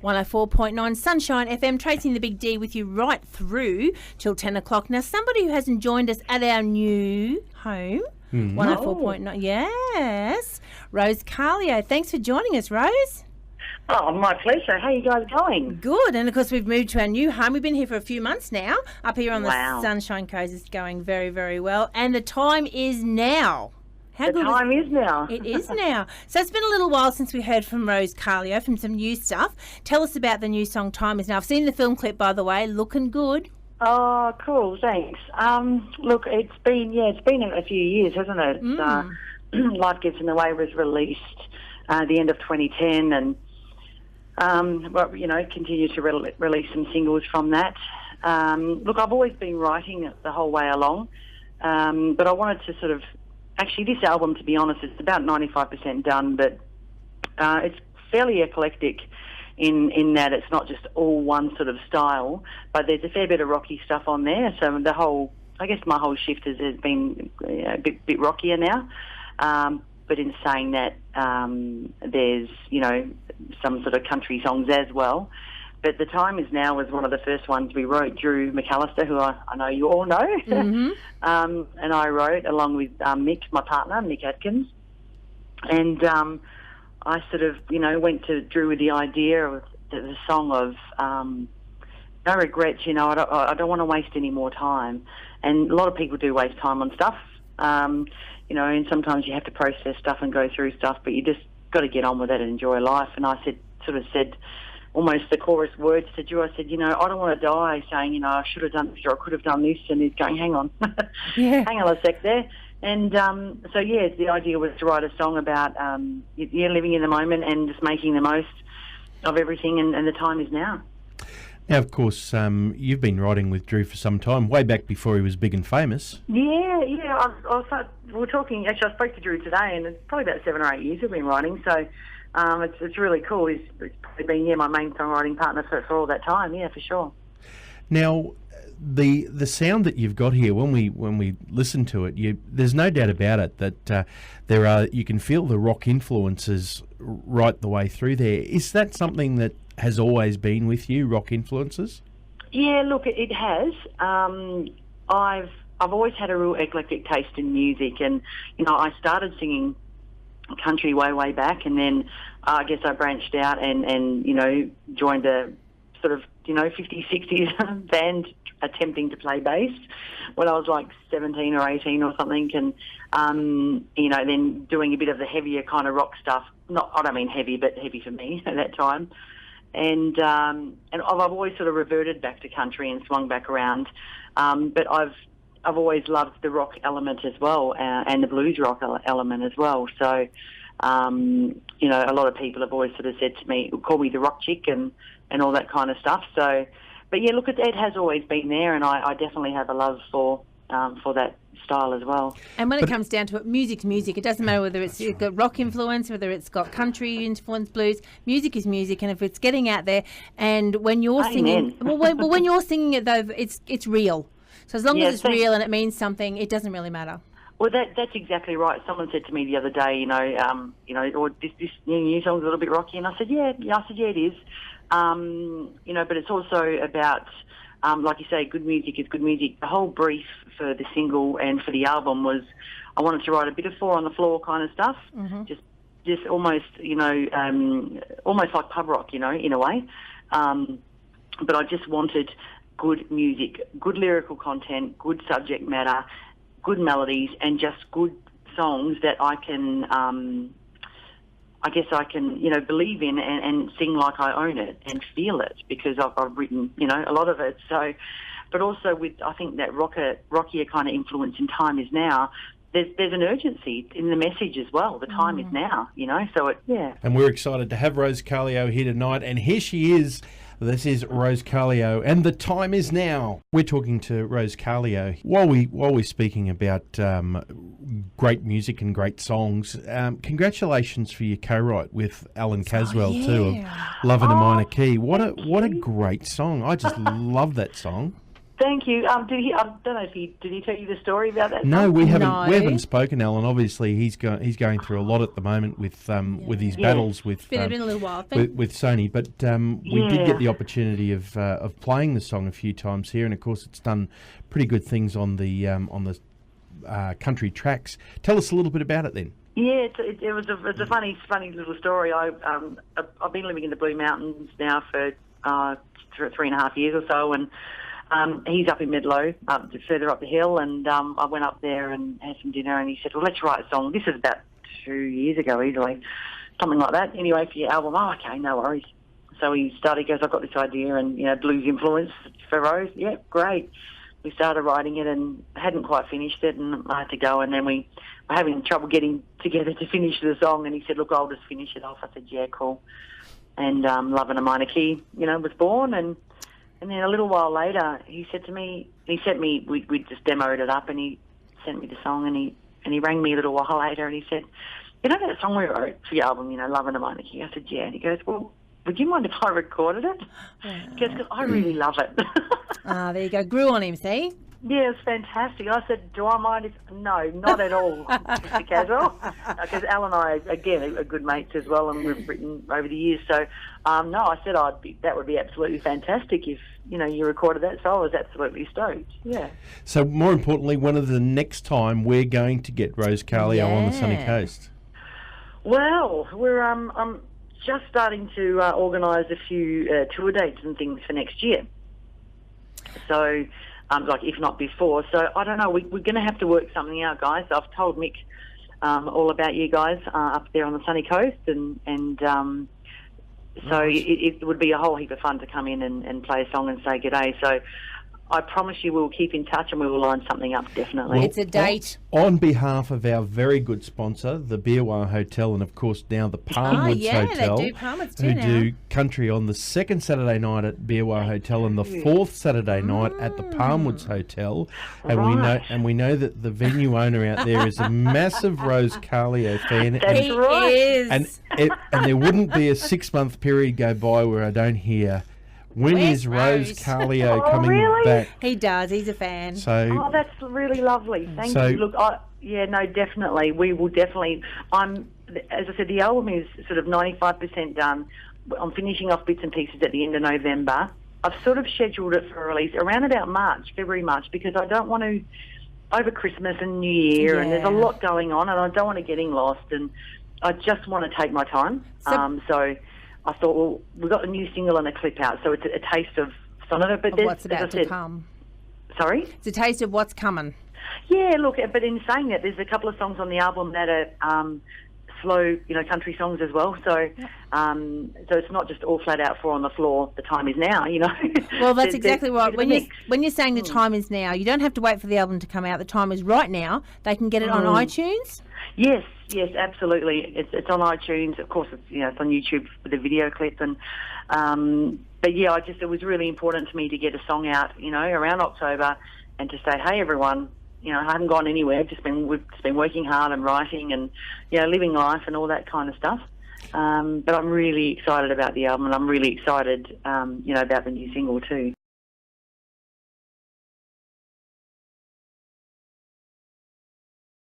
104.9 Sunshine FM, Tracy and the Big D with you right through till 10 o'clock. Now, somebody who hasn't joined us at our new home, 104.9, yes, Rose Carleo. Thanks for joining us, Rose. Oh, my pleasure. How are you guys going? Good. And, of course, we've moved to our new home. We've been here for a few months now. Up here on the Sunshine Coast, it's going very, very well. And the time is now. The time is now. It is now. So it's been a little while since we heard from Rose Carleo from some new stuff. Tell us about the new song, Time Is Now. I've seen the film clip, by the way. Looking good. Oh, cool. Thanks. Look, it's been a few years, hasn't it? Life Gets in the Way was released the end of 2010 and, continued to release some singles from that. Look, I've always been writing the whole way along, but I wanted to sort of... Actually, this album, to be honest, it's about 95% done, but it's fairly eclectic in that it's not just all one sort of style, but there's a fair bit of rocky stuff on there. So my whole shift has been a bit rockier now. But in saying that, there's, some sort of country songs as well. But The Time Is Now was one of the first ones we wrote. Drew McAllister, who I know you all know, and I wrote along with Mick, my partner, Mick Atkins. And I sort of, went to Drew with the idea of the song of no regrets, I don't want to waste any more time. And a lot of people do waste time on stuff, and sometimes you have to process stuff and go through stuff, but you just got to get on with it and enjoy life. And I said almost the chorus words to Drew. I said, I don't want to die saying, I should have done this or I could have done this. And he's going, hang on, hang on a sec there. And the idea was to write a song about, living in the moment and just making the most of everything. And the time is now. Now, of course, you've been writing with Drew for some time, way back before he was big and famous. Yeah. We were talking, actually I spoke to Drew today, and it's probably about 7 or 8 years we've been writing. So it's really cool. He's probably been my main songwriting partner for all that time. Yeah, for sure. Now, the sound that you've got here, when we listen to it, there's no doubt about it that you can feel the rock influences right the way through there. Is that something that has always been with you, rock influences? Yeah, look, it has. I've always had a real eclectic taste in music, and I started singing country way back, and then I guess I branched out and joined a sort of 50s, 60s band attempting to play bass when I was like 17 or 18 or something, and then doing a bit of the heavier kind of rock stuff. I don't mean heavy, but heavy for me at that time. And I've always sort of reverted back to country and swung back around, but I've always loved the rock element as well, and the blues rock element as well. So, a lot of people have always sort of said to me, call me the rock chick and all that kind of stuff. So, but yeah, look, it has always been there, and I definitely have a love for that style as well. And when it comes down to it, music's music. It doesn't matter whether it's got rock influence, whether it's got country influence, blues. Music is music, and if it's getting out there, and when you're singing, when you're singing it though, it's real. So as long as it's real and it means something, it doesn't really matter. Well, that's exactly right. Someone said to me the other day, or this new song's a little bit rocky, and I said, yeah, it is. But it's also about, like you say, good music is good music. The whole brief for the single and for the album was I wanted to write a bit of four on the floor kind of stuff, just almost, almost like pub rock, in a way. But I just wanted good music, good lyrical content, good subject matter, good melodies, and just good songs that I can, believe in and sing like I own it and feel it, because I've written, a lot of it. So, but also with, I think, that rockier kind of influence in Time Is Now, there's an urgency in the message as well. The time is now, so yeah. And we're excited to have Rose Carleo here tonight, and here she is. This is Rose Carleo, and The Time Is Now. We're talking to Rose Carleo. While we're speaking about great music and great songs, congratulations for your co-write with Alan Caswell too, of Love in a Minor Key. What a great song! I just love that song. Thank you. Did he? I don't know if did he tell you the story about that? No, song? we haven't. No. We haven't spoken, Alan. Obviously, he's going through a lot at the moment with his battles with It's been a little while. with Sony. But we did get the opportunity of playing the song a few times here, and of course, it's done pretty good things on the country tracks. Tell us a little bit about it then. Yeah, it was a funny little story. I've been living in the Blue Mountains now for 3.5 years or so, and he's up in Medlow, further up the hill, and I went up there and had some dinner, and he said, well, let's write a song. This is about 2 years ago, easily, something like that. Anyway, for your album. Oh, okay, no worries. So he goes, I've got this idea, and, blues influence for Rose. Yeah, great. We started writing it and hadn't quite finished it, and I had to go, and then we were having trouble getting together to finish the song, and he said, look, I'll just finish it off. I said, yeah, cool. And Love in a Minor Key, was born, and then a little while later, he said to me, we just demoed it up, and he sent me the song, and he rang me a little while later, and he said, you know that song we wrote for your album, Love in a Minor Key? I said, yeah. And he goes, well, would you mind if I recorded it? He goes, because I really love it. There you go. Grew on him, see? Yeah, it's fantastic. I said, do I mind if... No, not at all, Mr. Caswell. Because Al and I, again, are good mates as well, and we've written over the years. So, no, I said that would be absolutely fantastic if, you recorded that. So I was absolutely stoked, yeah. So, more importantly, when is the next time we're going to get Rose Carleo on the sunny coast? Well, I'm just starting to organise a few tour dates and things for next year. So... if not before. So I don't know. We're going to have to work something out, guys. I've told Mick all about you guys up there on the sunny coast, and so it would be a whole heap of fun to come in and play a song and say g'day. So I promise you we'll keep in touch and we will line something up, definitely. Well, it's a date. On behalf of our very good sponsor, the Biawar Hotel, and of course now the Palmwoods Hotel, they do Palmwoods too who now. do country on the second Saturday night at Biawar Hotel and the fourth Saturday night at the Palmwoods Hotel. And we know that the venue owner out there is a massive Rose Carleo fan. That's right. Is. And there wouldn't be a 6-month period go by where I don't hear... When is Rose Carleo coming back? He does. He's a fan. So, that's really lovely. Thank you. Look, definitely. We will definitely. As I said, the album is sort of 95% done. I'm finishing off bits and pieces at the end of November. I've sort of scheduled it for release around about February, March, because I don't want to, over Christmas and New Year, and there's a lot going on, and I don't want to get lost, and I just want to take my time. So I thought, well, we've got a new single and a clip out, so it's a taste of some of it. But what's about to come. Sorry? It's a taste of what's coming. Yeah, look, but in saying that, there's a couple of songs on the album that are slow, country songs as well. So so it's not just all flat out 4 on the floor, the time is now, Well, that's exactly right. When you're saying the time is now, you don't have to wait for the album to come out. The time is right now. They can get it on iTunes. Yes, absolutely. It's on iTunes. Of course, it's on YouTube with a video clip. And but yeah, it was really important to me to get a song out, around October, and to say, hey, everyone, I haven't gone anywhere. We've just been working hard and writing and living life and all that kind of stuff. But I'm really excited about the album, and I'm really excited, about the new single too.